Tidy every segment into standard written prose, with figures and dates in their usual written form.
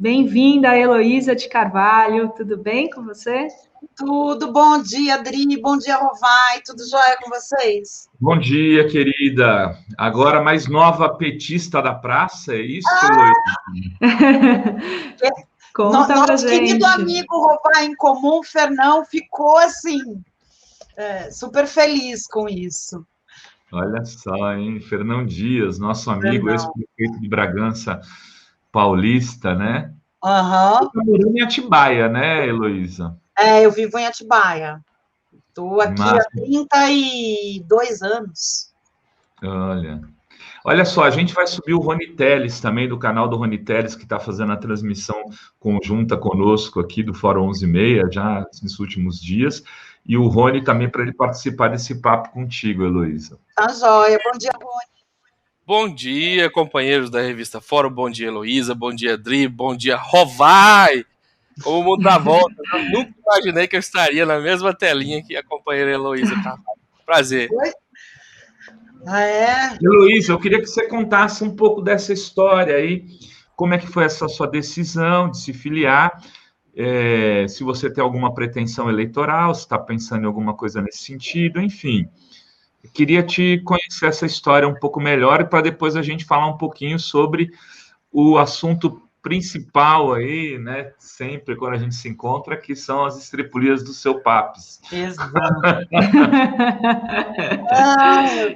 Bem-vinda, Heloísa de Carvalho. Tudo bem com você? Tudo, bom dia, Adri, bom dia, Rovai, tudo jóia com vocês? Bom dia, querida. Agora mais nova petista da praça, é isso, Heloísa? Conta pra Nosso gente. querido amigo Rovai em comum, Fernão, ficou assim, super feliz com isso. Olha só, hein? Fernão Dias, nosso amigo, Fernão. ex-prefeito de Bragança Paulista, né? Aham. Você tá morando em Atibaia, né, Heloísa? Eu vivo em Atibaia. Estou aqui há Mas, 32 anos. olha só, a gente vai subir o Rony Teles também, do canal do Rony Teles, que está fazendo a transmissão conjunta conosco aqui do Fórum 11h30, já nesses últimos dias. E o Rony também, para ele participar desse papo contigo, Heloísa. Tá jóia. Bom dia, Rony. Bom dia, companheiros da revista Fórum. Bom dia, Heloísa. Bom dia, Adri. Bom dia, Rovai. Como o mundo dá volta. Eu nunca imaginei que eu estaria na mesma telinha que a companheira Heloísa. Tá? Prazer. Oi? É? Heloísa, eu queria que você contasse um pouco dessa história aí, como é que foi essa sua decisão de se filiar, se você tem alguma pretensão eleitoral, se está pensando em alguma coisa nesse sentido, enfim. Eu queria te conhecer essa história um pouco melhor e para depois a gente falar um pouquinho sobre o assunto principal aí, né, sempre quando a gente se encontra, que são as estripulias do seu Papis. Exato.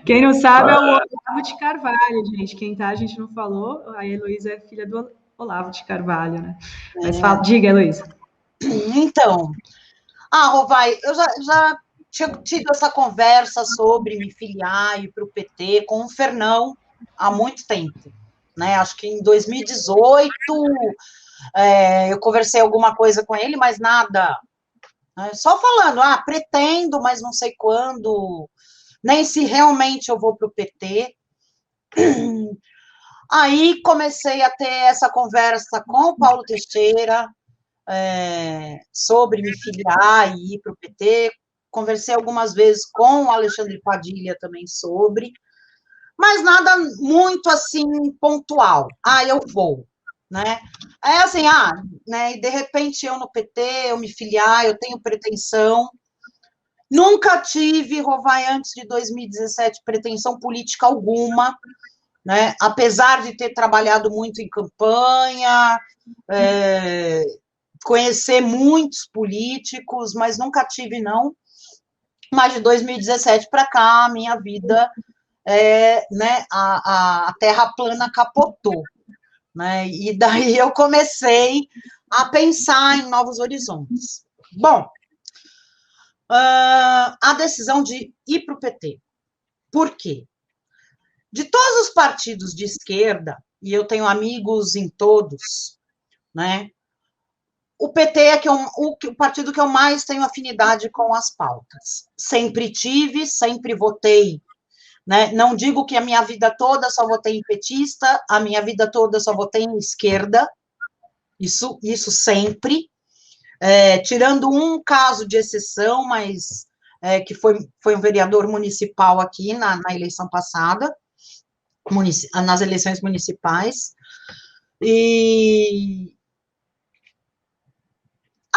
Quem não sabe é o Olavo de Carvalho, gente. Quem tá, a gente não falou. A Heloísa é filha do Olavo de Carvalho, né? Mas fala, diga, Heloísa. Então, Rovai, eu já tinha tido essa conversa sobre me filiar e ir para o PT com o Fernão há muito tempo, né? Acho que em 2018 eu conversei alguma coisa com ele, mas nada, né? Só falando, pretendo, mas não sei quando, nem se realmente eu vou para o PT. Aí comecei a ter essa conversa com o Paulo Teixeira sobre me filiar e ir para o PT. Conversei algumas vezes com o Alexandre Padilha também sobre, mas nada muito assim pontual. Eu vou, né? É assim, né? E de repente eu no PT, eu me filiar, eu tenho pretensão. Nunca tive, Rovai, antes de 2017, pretensão política alguma, né? Apesar de ter trabalhado muito em campanha, conhecer muitos políticos, mas nunca tive, não. Mas de 2017 para cá, a minha vida, né, a terra plana capotou, né? E daí eu comecei a pensar em novos horizontes. Bom, a decisão de ir para o PT. Por quê? De todos os partidos de esquerda, e eu tenho amigos em todos, né? O PT é o partido que eu mais tenho afinidade com as pautas. Sempre tive, sempre votei, né? Não digo que a minha vida toda só votei em petista, a minha vida toda só votei em esquerda, isso sempre, tirando um caso de exceção, mas que foi um vereador municipal aqui na eleição passada, nas eleições municipais, e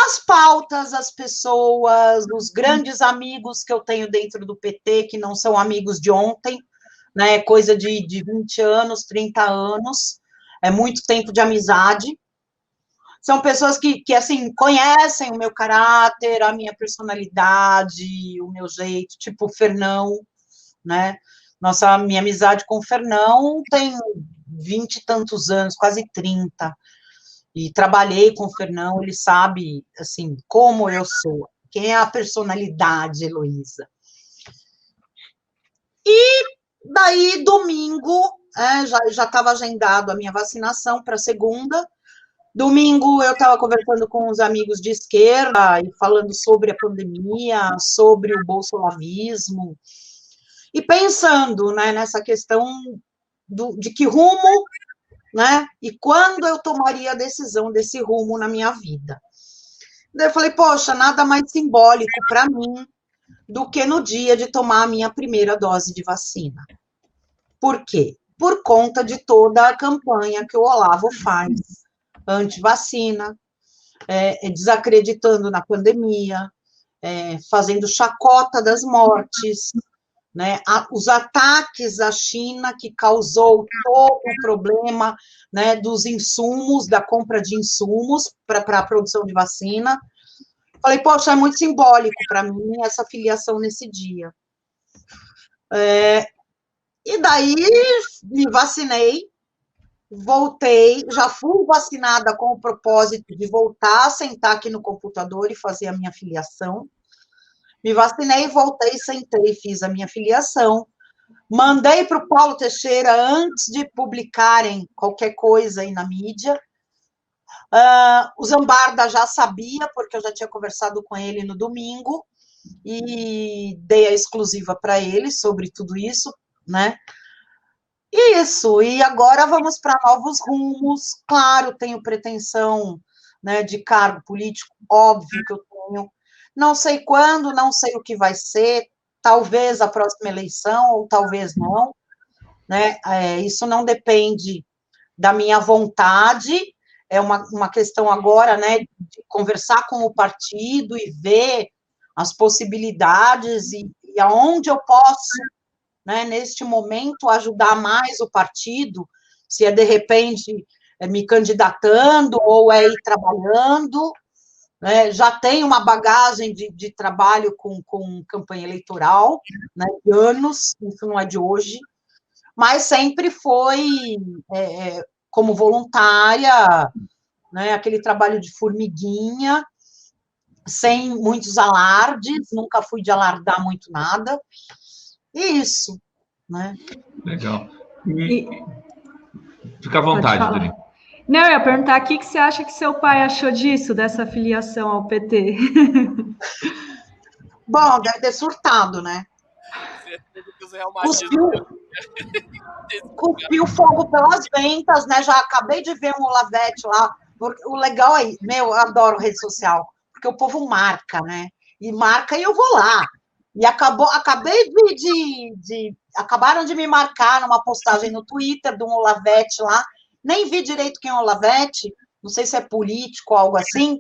as pautas, as pessoas, os grandes amigos que eu tenho dentro do PT, que não são amigos de ontem, né, coisa de 20 anos, 30 anos, é muito tempo de amizade, são pessoas que assim, conhecem o meu caráter, a minha personalidade, o meu jeito, tipo o Fernão, né, minha amizade com o Fernão tem 20 e tantos anos, quase 30, e trabalhei com o Fernão, ele sabe, assim, como eu sou, quem é a personalidade, Heloísa. E daí, domingo, já estava agendado a minha vacinação para segunda. Domingo, eu estava conversando com os amigos de esquerda e falando sobre a pandemia, sobre o bolsolavismo, e pensando, né, nessa questão de que rumo, né, e quando eu tomaria a decisão desse rumo na minha vida. Daí eu falei, poxa, nada mais simbólico para mim do que no dia de tomar a minha primeira dose de vacina. Por quê? Por conta de toda a campanha que o Olavo faz anti-vacina, desacreditando na pandemia, fazendo chacota das mortes, né, os ataques à China, que causou todo o problema, né, dos insumos, da compra de insumos para a produção de vacina. Falei, poxa, é muito simbólico para mim essa filiação nesse dia. E daí me vacinei, voltei, já fui vacinada com o propósito de voltar a sentar aqui no computador e fazer a minha filiação. Me vacinei, voltei, sentei, fiz a minha filiação. Mandei para o Paulo Teixeira antes de publicarem qualquer coisa aí na mídia. O Zambarda já sabia, porque eu já tinha conversado com ele no domingo, e dei a exclusiva para ele sobre tudo isso, né? Isso, e agora vamos para novos rumos. Claro, tenho pretensão, né, de cargo político, óbvio que eu tenho. Não sei quando, não sei o que vai ser, talvez a próxima eleição, ou talvez não, né? Isso não depende da minha vontade, é uma questão agora, né, de conversar com o partido e ver as possibilidades e aonde eu posso, né, neste momento, ajudar mais o partido, se é, de repente, me candidatando ou ir trabalhando, né, já tenho uma bagagem de trabalho com campanha eleitoral, né, de anos, isso não é de hoje, mas sempre foi como voluntária, né, aquele trabalho de formiguinha, sem muitos alardes, nunca fui de alardar muito nada, e isso, né? Legal. Fica à vontade, Adri. Não, eu ia perguntar o que você acha que seu pai achou disso, dessa filiação ao PT? Bom, deve ter surtado, né? Cuspiu fogo pelas ventas, né? Já acabei de ver um Olavete lá. O legal é, eu adoro rede social, porque o povo marca, né? E marca e eu vou lá. E acabaram de me marcar numa postagem no Twitter de um Olavete lá, nem vi direito quem é o Olavete, não sei se é político ou algo assim,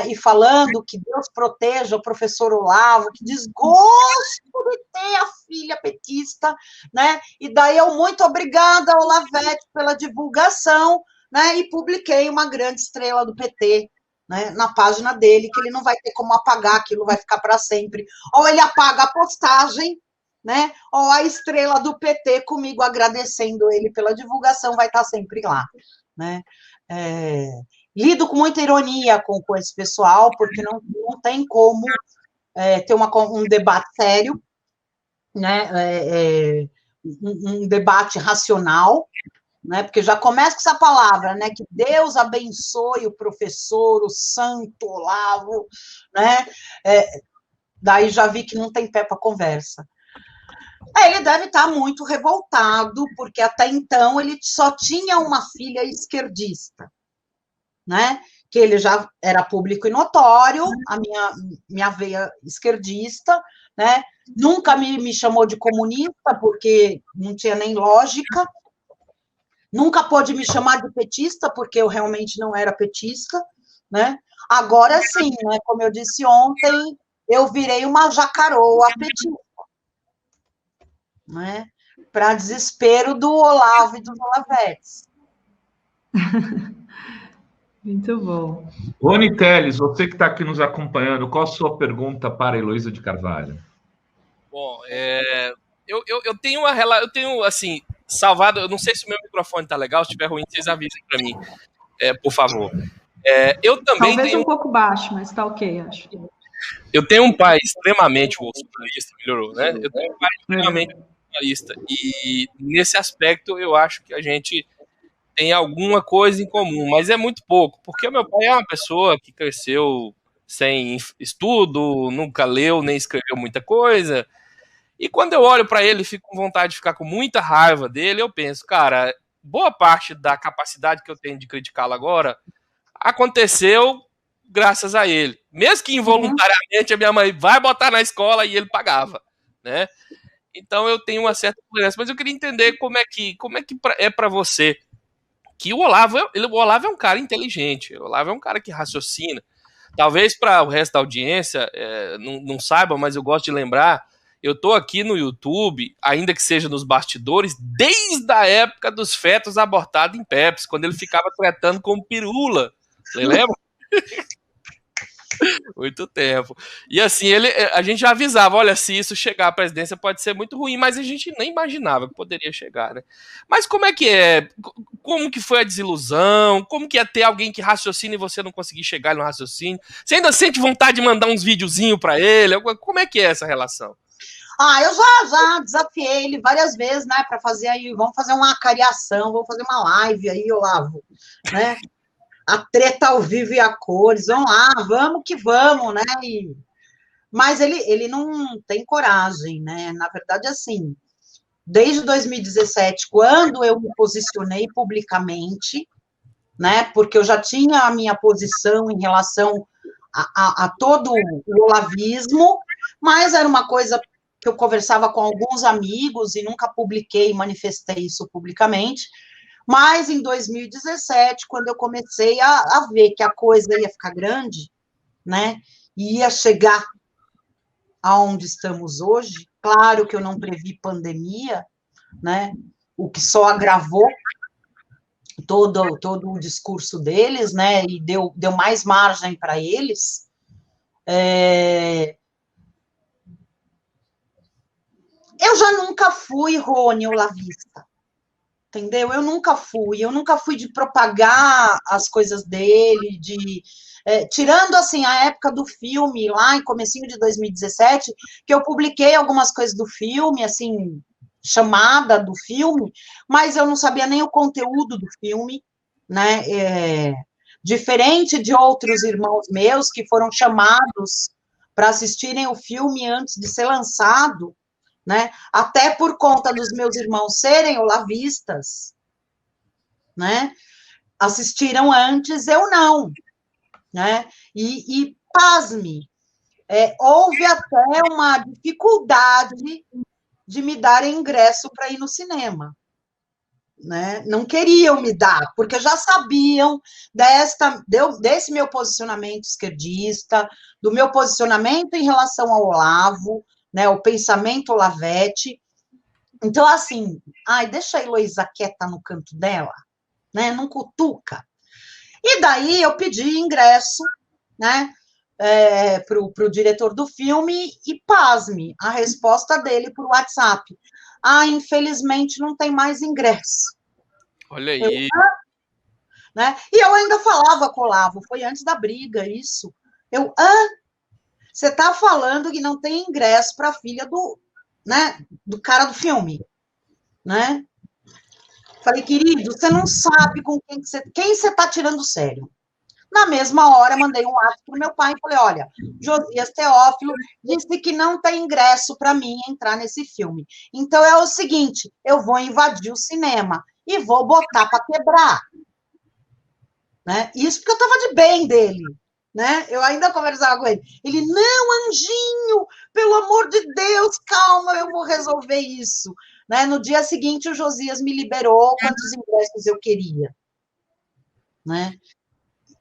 e falando que Deus proteja o professor Olavo, que desgosto de ter a filha petista, né? E daí eu, muito obrigada, Olavete, pela divulgação, né? E publiquei uma grande estrela do PT, né, na página dele, que ele não vai ter como apagar, aquilo vai ficar para sempre. Ou ele apaga a postagem, né, ou a estrela do PT comigo agradecendo ele pela divulgação vai estar sempre lá, né. Lido com muita ironia com esse pessoal, porque não tem como ter um debate sério, né, um debate racional, né, porque já começa com essa palavra, né, que Deus abençoe o professor, o santo Olavo, né, daí já vi que não tem pé para conversa. Ele deve estar muito revoltado, porque até então ele só tinha uma filha esquerdista, né, que ele já era público e notório, a minha veia esquerdista, né, nunca me chamou de comunista, porque não tinha nem lógica, nunca pôde me chamar de petista, porque eu realmente não era petista, né? Agora sim, né? Como eu disse ontem, eu virei uma jacaroa petista, né? Para desespero do Olavo e dos Olavetes. Muito bom. Rony Teles, você que está aqui nos acompanhando, qual a sua pergunta para a Heloísa de Carvalho? Bom, eu tenho assim, salvado, eu não sei se o meu microfone tá legal, se estiver ruim, vocês avisem para mim, por favor. Eu também talvez um pouco baixo, mas tá ok, acho. Eu tenho um pai extremamente bolsonarista, melhorou, né? Eu tenho um pai extremamente bolsonarista, e nesse aspecto eu acho que a gente tem alguma coisa em comum, mas é muito pouco, porque o meu pai é uma pessoa que cresceu sem estudo, nunca leu nem escreveu muita coisa, e quando eu olho para ele e fico com vontade de ficar com muita raiva dele, eu penso, cara, boa parte da capacidade que eu tenho de criticá-lo agora aconteceu graças a ele. Mesmo que involuntariamente a minha mãe vai botar na escola e ele pagava, né? Então eu tenho uma certa tolerância, mas eu queria entender como é que é para você que o Olavo é um cara inteligente, o Olavo é um cara que raciocina. Talvez para o resto da audiência não saiba, mas eu gosto de lembrar, eu tô aqui no YouTube, ainda que seja nos bastidores, desde a época dos fetos abortados em Pepsi, quando ele ficava tretando com o Pirula. Você lembra? Muito tempo. E assim, a gente já avisava, olha, se isso chegar à presidência pode ser muito ruim, mas a gente nem imaginava que poderia chegar, né? Mas como é que é? Como que foi a desilusão? Como que é ter alguém que raciocina e você não conseguir chegar no raciocínio? Você ainda sente vontade de mandar uns videozinhos para ele? Como é que é essa relação? Eu já desafiei ele várias vezes, né, para fazer aí, vamos fazer uma cariação, vamos fazer uma live aí, Olavo, né? A treta ao vivo e a cores, vamos lá, vamos que vamos, né? Mas ele não tem coragem, né? Na verdade, assim, desde 2017, quando eu me posicionei publicamente, né? Porque eu já tinha a minha posição em relação a todo o olavismo, mas era uma coisa que eu conversava com alguns amigos e nunca publiquei, manifestei isso publicamente. Mas em 2017, quando eu comecei a ver que a coisa ia ficar grande, né, e ia chegar aonde estamos hoje, claro que eu não previ pandemia, né, o que só agravou todo o discurso deles, né, e deu mais margem para eles. Eu já nunca fui, Rony, olavista. Entendeu? Eu nunca fui de propagar as coisas dele, tirando, assim, a época do filme, lá em comecinho de 2017, que eu publiquei algumas coisas do filme, assim, chamada do filme, mas eu não sabia nem o conteúdo do filme, né, diferente de outros irmãos meus que foram chamados para assistirem o filme antes de ser lançado, né? Até por conta dos meus irmãos serem olavistas, né? Assistiram antes, eu não, né? E pasme, houve até uma dificuldade de me dar ingresso para ir no cinema, né? Não queriam me dar, porque já sabiam desse meu posicionamento esquerdista, do meu posicionamento em relação ao Olavo, né, o pensamento Olavete. Então, assim, deixa a Heloísa quieta no canto dela, né, não cutuca. E daí eu pedi ingresso, né, para o diretor do filme, e pasme, a resposta dele por WhatsApp. Infelizmente não tem mais ingresso. Olha aí. Né? E eu ainda falava com o Olavo, foi antes da briga, isso. Você está falando que não tem ingresso para a filha do cara do filme, né? Falei, querido, você não sabe com quem você está tirando sério. Na mesma hora, mandei um ato para o meu pai e falei, olha, Josias Teófilo disse que não tem ingresso para mim entrar nesse filme. Então, é o seguinte, eu vou invadir o cinema e vou botar para quebrar. Né? Isso porque eu estava de bem dele. Né? Eu ainda conversava com ele. Ele, não, Anjinho, pelo amor de Deus, calma, eu vou resolver isso. Né? No dia seguinte, o Josias me liberou quantos ingressos eu queria. Né?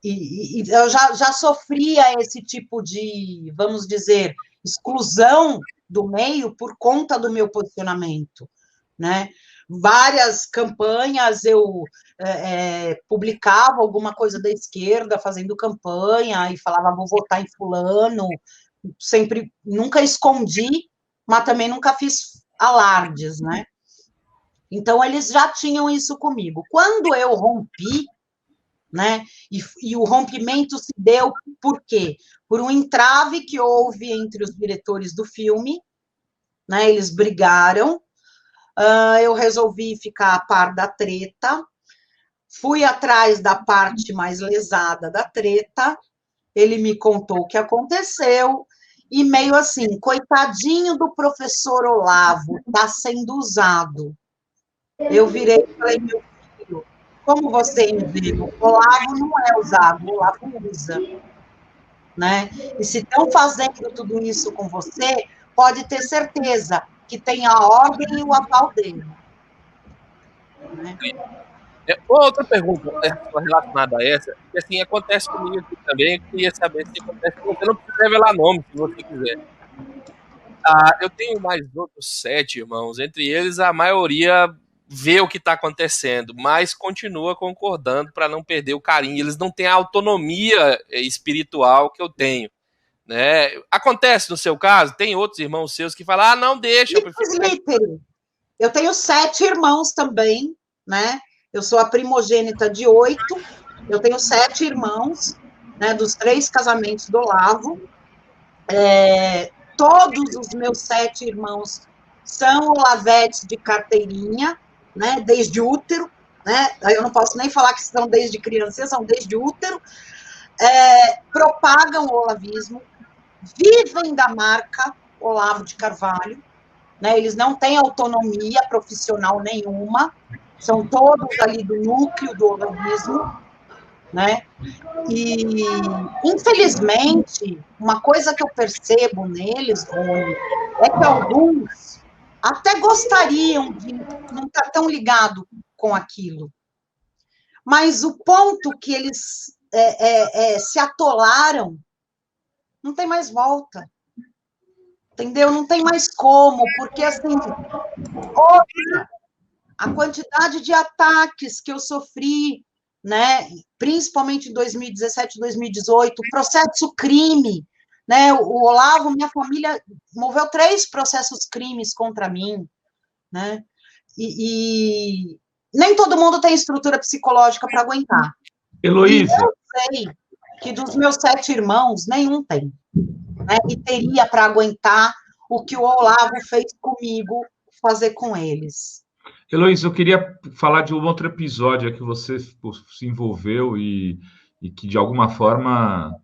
E eu já sofria esse tipo de, vamos dizer, exclusão do meio por conta do meu posicionamento. Né? Várias campanhas eu publicava alguma coisa da esquerda fazendo campanha e falava, vou votar em fulano, sempre, nunca escondi, mas também nunca fiz alardes, né? Então, eles já tinham isso comigo. Quando eu rompi, né, e o rompimento se deu por quê? Por um entrave que houve entre os diretores do filme, né, eles brigaram, eu resolvi ficar a par da treta, fui atrás da parte mais lesada da treta, ele me contou o que aconteceu, e meio assim, coitadinho do professor Olavo, está sendo usado. Eu virei e falei, meu filho, como você viu, Olavo não é usado, Olavo usa. Né? E se estão fazendo tudo isso com você, pode ter certeza que tem a ordem e o aval dele. Né? Outra pergunta relacionada a essa, que assim, acontece comigo aqui também, eu queria saber se acontece com você, não precisa revelar nome, se você quiser. Eu tenho mais outros 7 irmãos, entre eles a maioria vê o que está acontecendo, mas continua concordando para não perder o carinho, eles não têm a autonomia espiritual que eu tenho. Né? Acontece no seu caso? Tem outros irmãos seus que falam, não, deixa. Eu tenho 7 irmãos também, né? Eu sou a primogênita de 8, eu tenho 7 irmãos, né, dos 3 casamentos do Olavo. Todos os meus 7 irmãos são olavetes de carteirinha, né, desde útero, né? Eu não posso nem falar que são desde criança, são desde útero. Propagam o olavismo, vivem da marca Olavo de Carvalho, né? Eles não têm autonomia profissional nenhuma, são todos ali do núcleo do olavismo, né? E, infelizmente, uma coisa que eu percebo neles, Rony, é que alguns até gostariam de não estar tão ligado com aquilo, mas o ponto que eles se atolaram, não tem mais volta. Entendeu? Não tem mais como, porque, assim, outra, a quantidade de ataques que eu sofri, né, principalmente em 2017, 2018, processo crime, né, o Olavo, minha família, moveu 3 processos crimes contra mim, né, e nem todo mundo tem estrutura psicológica para aguentar. Heloísa. E eu sei que dos meus 7 irmãos, nenhum tem. Né, e teria para aguentar o que o Olavo fez comigo, fazer com eles. Heloísa, eu queria falar de um outro episódio que você se envolveu e que, de alguma forma,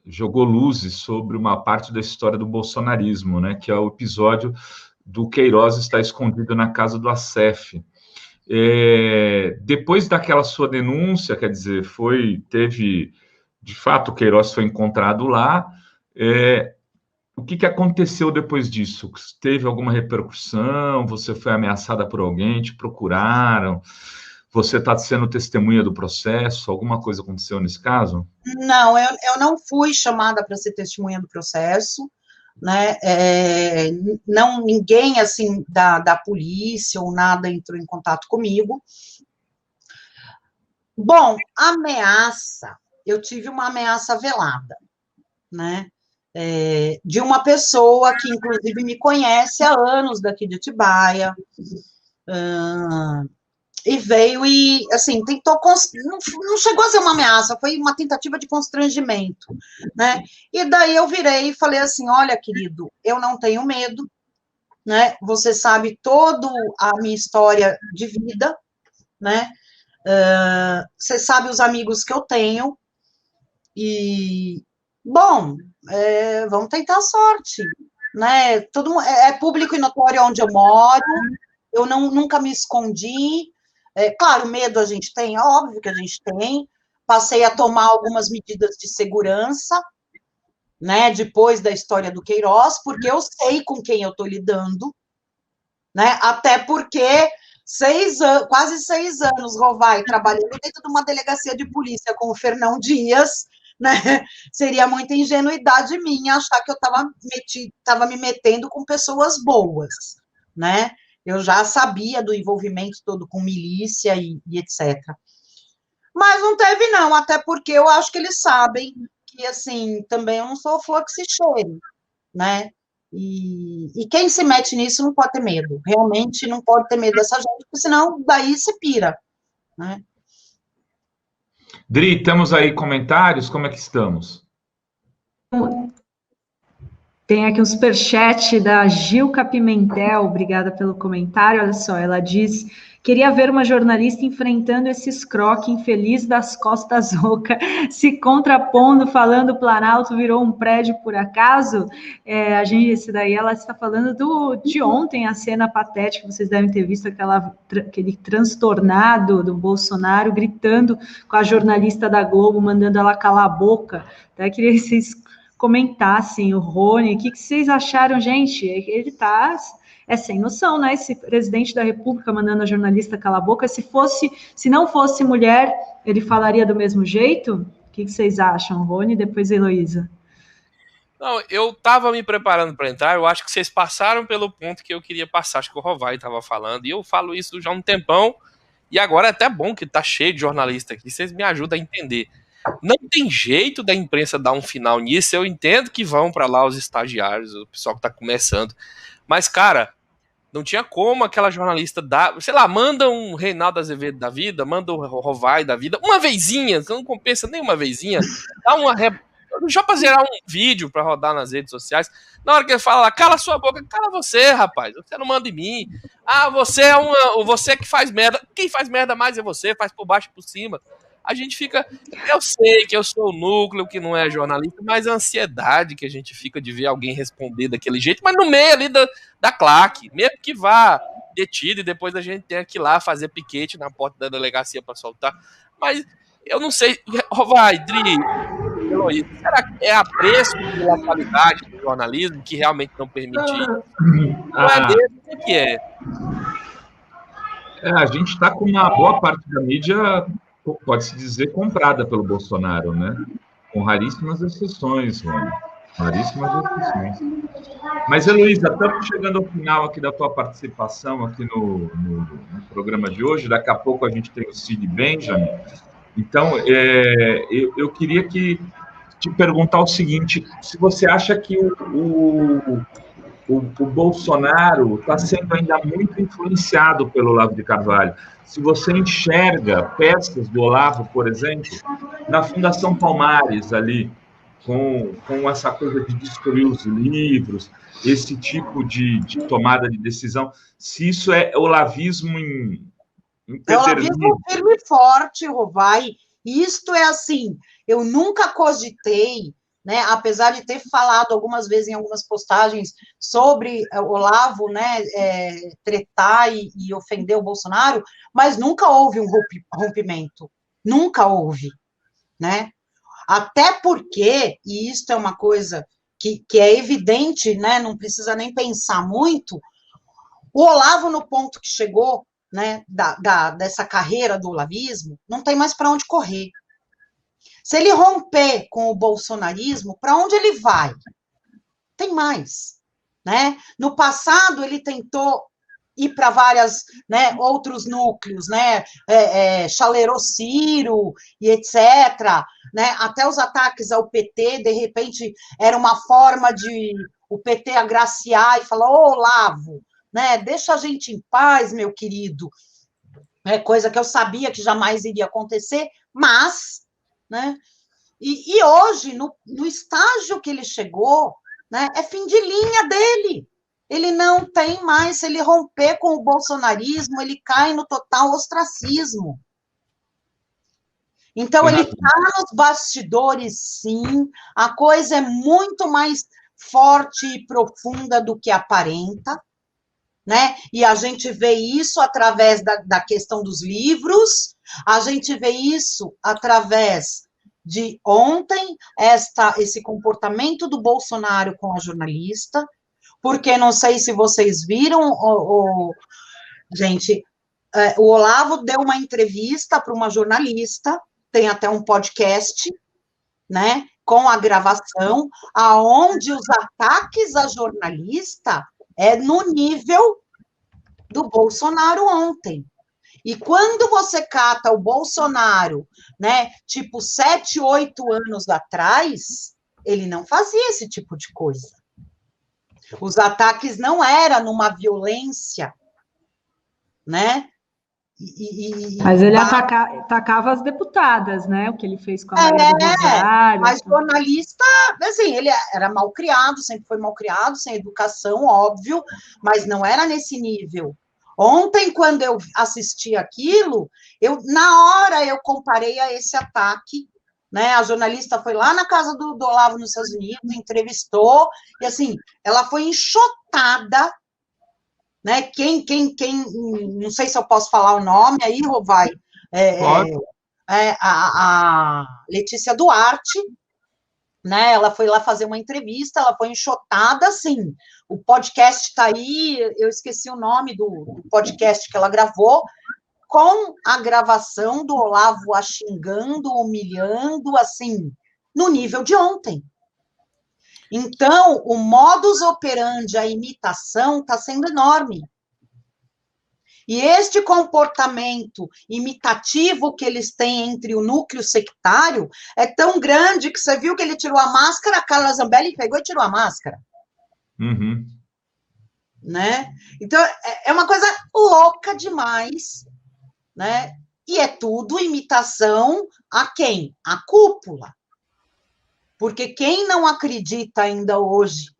jogou luzes sobre uma parte da história do bolsonarismo, né, que é o episódio do Queiroz estar escondido na casa do Acef. Depois daquela sua denúncia, quer dizer, teve, de fato, o Queiroz foi encontrado lá. O que aconteceu depois disso? Teve alguma repercussão? Você foi ameaçada por alguém? Te procuraram? Você está sendo testemunha do processo? Alguma coisa aconteceu nesse caso? Não, eu não fui chamada para ser testemunha do processo, né? Não, ninguém assim da polícia ou nada entrou em contato comigo. Bom, ameaça, eu tive uma ameaça velada, né? De uma pessoa que, inclusive, me conhece há anos daqui de Atibaia, e veio e, assim, tentou, não chegou a ser uma ameaça, foi uma tentativa de constrangimento, né? E daí eu virei e falei assim, olha, querido, eu não tenho medo, né? Você sabe toda a minha história de vida, né? Você sabe os amigos que eu tenho, e, bom, vamos tentar a sorte, né? É público e notório onde eu moro, eu nunca me escondi. Claro, medo a gente tem, óbvio que a gente tem. Passei a tomar algumas medidas de segurança, né? Depois da história do Queiroz, porque eu sei com quem eu estou lidando, né? Até porque quase 6 anos, Rovai, trabalhando dentro de uma delegacia de polícia com o Fernão Dias, né? Seria muita ingenuidade minha achar que eu estava me metendo com pessoas boas, né? Eu já sabia do envolvimento todo com milícia e etc. Mas não teve, não, até porque eu acho que eles sabem que, assim, também eu não sou flor que se cheire, né? E quem se mete nisso não pode ter medo, realmente não pode ter medo dessa gente, porque senão daí se pira, né? Dri, temos aí comentários? Como é que estamos? Tem aqui um superchat da Gilca Pimentel, obrigada pelo comentário. Olha só, ela diz: queria ver uma jornalista enfrentando esse escroque infeliz das costas ocas, se contrapondo, falando Planalto virou um prédio por acaso. Esse daí ela está falando de ontem, a cena patética, vocês devem ter visto aquele transtornado do Bolsonaro gritando com a jornalista da Globo, mandando ela calar a boca. Até queria que vocês comentassem, o Rony, o que vocês acharam, gente? Ele está É sem noção, né? Esse presidente da República mandando a jornalista calar a boca. Se não fosse mulher, ele falaria do mesmo jeito? O que vocês acham, Rony, e depois a Heloísa? Não, eu tava me preparando para entrar, eu acho que vocês passaram pelo ponto que eu queria passar, acho que o Rovai tava falando, e eu falo isso já há um tempão, e agora é até bom que tá cheio de jornalista aqui, vocês me ajudam a entender. Não tem jeito da imprensa dar um final nisso, eu entendo que vão para lá os estagiários, o pessoal que tá começando, mas, cara, não tinha como aquela jornalista dar, sei lá, manda um Reinaldo Azevedo da vida, manda um Rovai da vida, uma vezinha, não compensa nem uma vezinha, dá uma... Deixa eu fazer um vídeo pra rodar nas redes sociais. Na hora que ele fala, cala sua boca, cala você, rapaz. Você não manda em mim. Ah, você é você que faz merda. Quem faz merda mais é você, faz por baixo e por cima. A gente fica. Eu sei que eu sou o núcleo, que não é jornalista, mas a ansiedade que a gente fica de ver alguém responder daquele jeito, mas no meio ali da claque, mesmo que vá detido e depois a gente tenha que ir lá fazer piquete na porta da delegacia pra soltar. Mas eu não sei. Vai, Dri. Será que é apreço pela qualidade do jornalismo que realmente não permite isso? Não é desse, o que é? A gente está com uma boa parte da mídia, pode-se dizer, comprada pelo Bolsonaro, né? Com raríssimas exceções, Rony. Raríssimas exceções. Mas, Heloísa, estamos chegando ao final aqui da tua participação aqui no programa de hoje. Daqui a pouco a gente tem o Cid Benjamin. Então, eu queria te perguntar o seguinte, se você acha que o Bolsonaro está sendo ainda muito influenciado pelo Olavo de Carvalho, se você enxerga peças do Olavo, por exemplo, na Fundação Palmares, ali, com essa coisa de destruir os livros, esse tipo de tomada de decisão, se isso é olavismo é olavismo firme e forte, Rovai. Isto é assim, eu nunca cogitei, né, apesar de ter falado algumas vezes em algumas postagens sobre o Olavo, né, tretar e ofender o Bolsonaro, mas nunca houve um rompimento, nunca houve, né? Até porque, e isto é uma coisa que é evidente, né, não precisa nem pensar muito, o Olavo, no ponto que chegou, né, dessa carreira do olavismo, não tem mais para onde correr. Se ele romper com o bolsonarismo, para onde ele vai? Tem mais, né? No passado, ele tentou ir para vários, né, outros núcleos, né? Chalerou Ciro e etc., né? Até os ataques ao PT, de repente, era uma forma de o PT agraciar e falar, ô, Olavo, né? Deixa a gente em paz, meu querido. É coisa que eu sabia que jamais iria acontecer, mas, né? E hoje, no estágio que ele chegou, né, é fim de linha dele. Ele não tem mais, se ele romper com o bolsonarismo, ele cai no total ostracismo. Então, ele está nos bastidores, sim, a coisa é muito mais forte e profunda do que aparenta, né? E a gente vê isso através da questão dos livros, a gente vê isso através de ontem, esse comportamento do Bolsonaro com a jornalista, porque não sei se vocês viram, gente, o Olavo deu uma entrevista para uma jornalista, tem até um podcast, né, com a gravação, aonde os ataques à jornalista no nível do Bolsonaro ontem. E quando você cata o Bolsonaro, né, tipo 7, 8 anos atrás, ele não fazia esse tipo de coisa. Os ataques não eram numa violência, né? Mas ele atacava as deputadas, né? O que ele fez com a Maria do Rosário. Mas jornalista, assim, ele era mal criado, sempre foi mal criado, sem educação, óbvio, mas não era nesse nível. Ontem, quando eu assisti aquilo, na hora eu comparei a esse ataque, né? A jornalista foi lá na casa do Olavo nos Estados Unidos, entrevistou, e assim, ela foi enxotada, né? Quem, não sei se eu posso falar o nome aí, Rovai, a Letícia Duarte, né? Ela foi lá fazer uma entrevista, ela foi enxotada, assim. O podcast está aí, eu esqueci o nome do podcast que ela gravou, com a gravação do Olavo a xingando, humilhando, assim, no nível de ontem. Então, o modus operandi, a imitação, está sendo enorme. E este comportamento imitativo que eles têm entre o núcleo sectário é tão grande que você viu que ele tirou a máscara, a Carla Zambelli pegou e tirou a máscara. Uhum. Né? Então, é uma coisa louca demais, né? E é tudo imitação a quem? A cúpula. Porque quem não acredita ainda hoje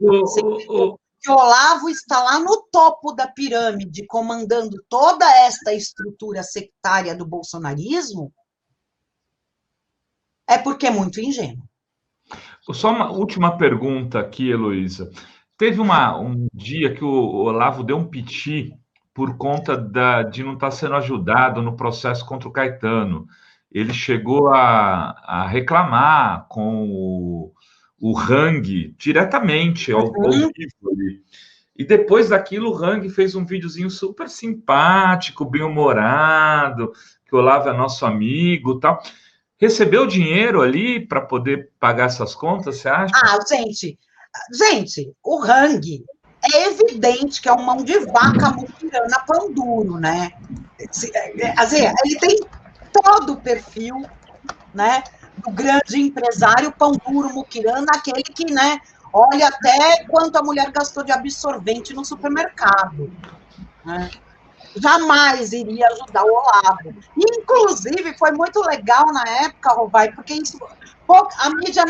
que Olavo está lá no topo da pirâmide, comandando toda esta estrutura sectária do bolsonarismo, é porque é muito ingênuo. Só uma última pergunta aqui, Heloísa. Teve um dia que o Olavo deu um piti por conta de não estar sendo ajudado no processo contra o Caetano. Ele chegou a reclamar com o Hang diretamente ao vivo ali. E depois daquilo, o Hang fez um videozinho super simpático, bem-humorado, que o Olavo é nosso amigo e tal. Recebeu dinheiro ali para poder pagar essas contas, você acha? Ah, gente, o Hang é evidente que é uma mão de vaca muquirana pão duro, né? Assim, ele tem todo o perfil, né, do grande empresário pão duro muquirana, aquele que, né, olha até quanto a mulher gastou de absorvente no supermercado, né? Jamais iria ajudar o Olavo. Inclusive, foi muito legal na época, Rovai, porque isso a mídia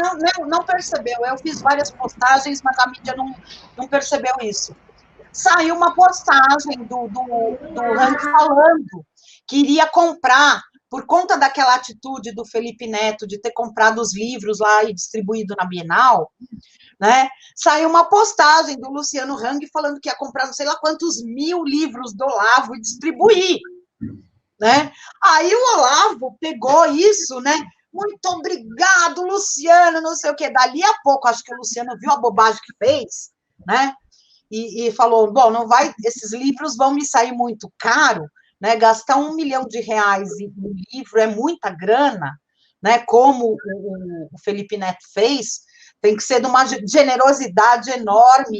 não percebeu. Eu fiz várias postagens, mas a mídia não percebeu isso. Saiu uma postagem do Hang falando que iria comprar, por conta daquela atitude do Felipe Neto de ter comprado os livros lá e distribuído na Bienal, né? Saiu uma postagem do Luciano Hang falando que ia comprar não sei lá quantos 1000 livros do Olavo e distribuir, né? Aí o Olavo pegou isso, né? Muito obrigado, Luciano, não sei o quê. Dali a pouco, acho que o Luciano viu a bobagem que fez, né? E falou, bom, não vai, esses livros vão me sair muito caro, né? Gastar R$1 milhão em um livro é muita grana, né? Como o Felipe Neto fez, tem que ser de uma generosidade enorme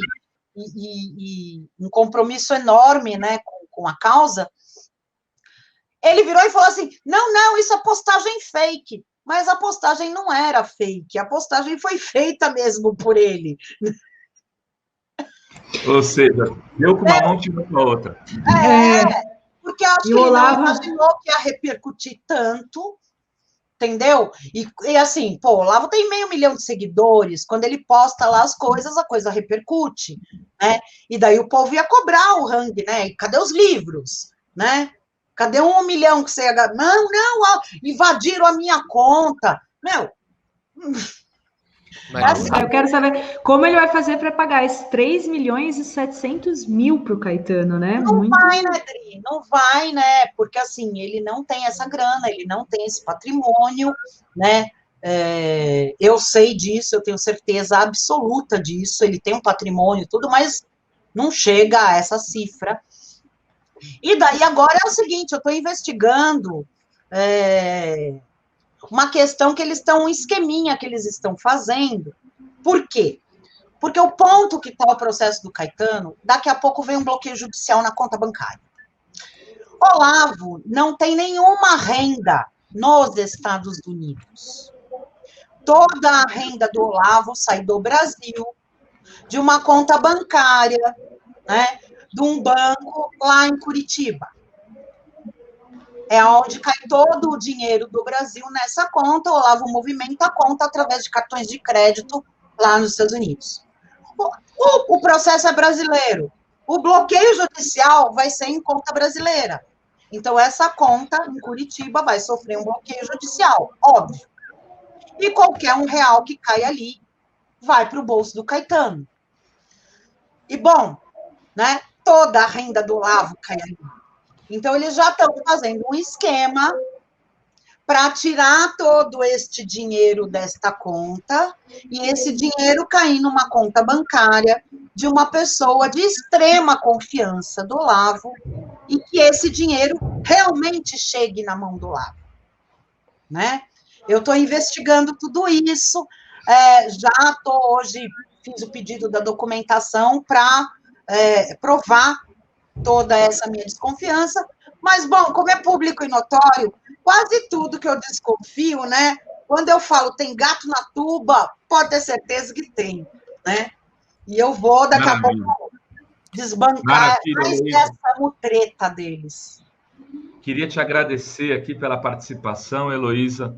e um compromisso enorme, né, com a causa. Ele virou e falou assim, não, isso é postagem fake. Mas a postagem não era fake, a postagem foi feita mesmo por ele. Ou seja, deu com uma mão, tirou com a outra. Porque acho que ele não imaginou que ia repercutir tanto, entendeu? E assim, pô, o Olavo tem 500 mil de seguidores, quando ele posta lá as coisas, a coisa repercute, né? E daí o povo ia cobrar o Hang, né? E cadê os livros, né? Cadê 1 milhão que você ia... Não, invadiram a minha conta. Meu... Eu quero saber como ele vai fazer para pagar esses 3 milhões e 700 mil para o Caetano, né? Vai, né, Dri? Não vai, né? Porque, assim, ele não tem essa grana, ele não tem esse patrimônio, né? Eu sei disso, eu tenho certeza absoluta disso, ele tem um patrimônio e tudo, mas não chega a essa cifra. E daí agora é o seguinte, eu estou investigando uma questão que eles estão, um esqueminha que eles estão fazendo. Por quê? Porque o ponto que está o processo do Caetano, daqui a pouco vem um bloqueio judicial na conta bancária. Olavo não tem nenhuma renda nos Estados Unidos. Toda a renda do Olavo sai do Brasil, de uma conta bancária, né, de um banco lá em Curitiba. É onde cai todo o dinheiro do Brasil nessa conta. O Olavo movimenta a conta através de cartões de crédito lá nos Estados Unidos. O processo é brasileiro. O bloqueio judicial vai ser em conta brasileira. Então, essa conta em Curitiba vai sofrer um bloqueio judicial, óbvio. E qualquer R$1 que cai ali vai para o bolso do Caetano. E, bom, né, toda a renda do Olavo cai ali. Então, eles já estão fazendo um esquema para tirar todo este dinheiro desta conta e esse dinheiro cair numa conta bancária de uma pessoa de extrema confiança do Olavo e que esse dinheiro realmente chegue na mão do Olavo, né? Eu estou investigando tudo isso, já estou hoje, fiz o pedido da documentação para provar toda essa minha desconfiança, mas, bom, como é público e notório, quase tudo que eu desconfio, né? Quando eu falo tem gato na tuba, pode ter certeza que tem, né? E eu vou, daqui a pouco, desbancar mais dessa mutreta deles. Queria te agradecer aqui pela participação, Heloísa,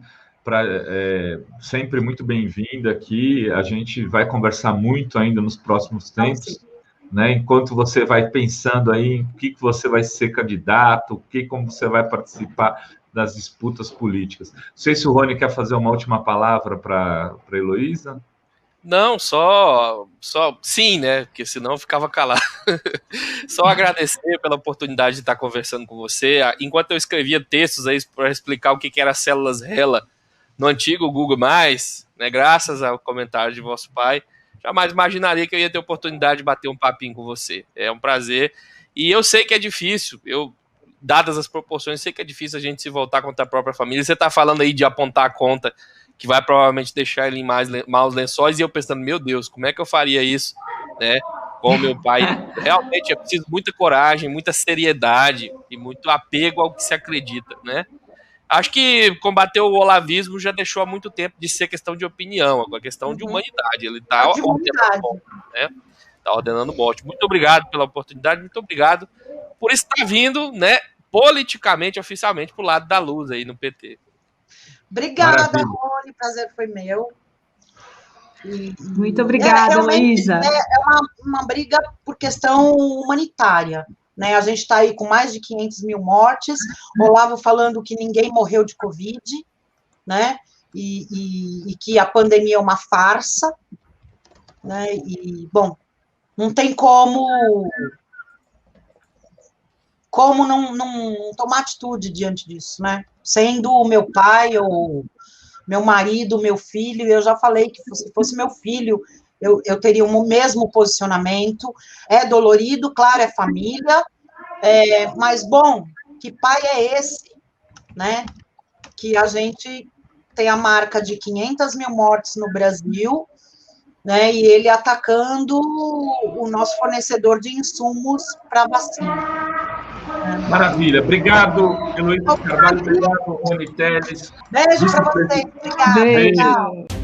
sempre muito bem-vinda aqui. A gente vai conversar muito ainda nos próximos tempos, né? Enquanto você vai pensando aí em que você vai ser candidato, como você vai participar das disputas políticas. Não sei se o Rony quer fazer uma última palavra para a Heloísa. Não, só sim, né? Porque senão eu ficava calado. Só agradecer pela oportunidade de estar conversando com você. Enquanto eu escrevia textos aí para explicar o que era células RELA no antigo Google+, né? Graças ao comentário de vosso pai, jamais imaginaria que eu ia ter a oportunidade de bater um papinho com você. É um prazer. E eu sei que é difícil, dadas as proporções, sei que é difícil a gente se voltar contra a própria família. Você está falando aí de apontar a conta que vai provavelmente deixar ele em maus lençóis, e eu pensando, meu Deus, como é que eu faria isso, né, com o meu pai? Realmente é preciso muita coragem, muita seriedade e muito apego ao que se acredita, né? Acho que combater o olavismo já deixou há muito tempo de ser questão de opinião, agora questão de humanidade. Ele está ordenando, né? Tá ordenando morte. Muito obrigado pela oportunidade, muito obrigado por estar vindo, né, politicamente, oficialmente, para o lado da luz aí no PT. Obrigada, Rony, prazer foi meu. Muito obrigada, Heloísa. É uma briga por questão humanitária, né? A gente está aí com mais de 500 mil mortes, Olavo falando que ninguém morreu de Covid, né? E que a pandemia é uma farsa, né? E, bom, não tem como não tomar atitude diante disso, né? Sendo o meu pai, ou meu marido, meu filho, eu já falei que se fosse meu filho, eu teria o mesmo posicionamento. É dolorido, claro, é família, mas, bom, que pai é esse, né? Que a gente tem a marca de 500 mil mortes no Brasil, né? E ele atacando o nosso fornecedor de insumos para vacina. Maravilha, obrigado, Heloísa Carvalho, obrigado, Rony Telles. Beijo para vocês, obrigada. Beijo.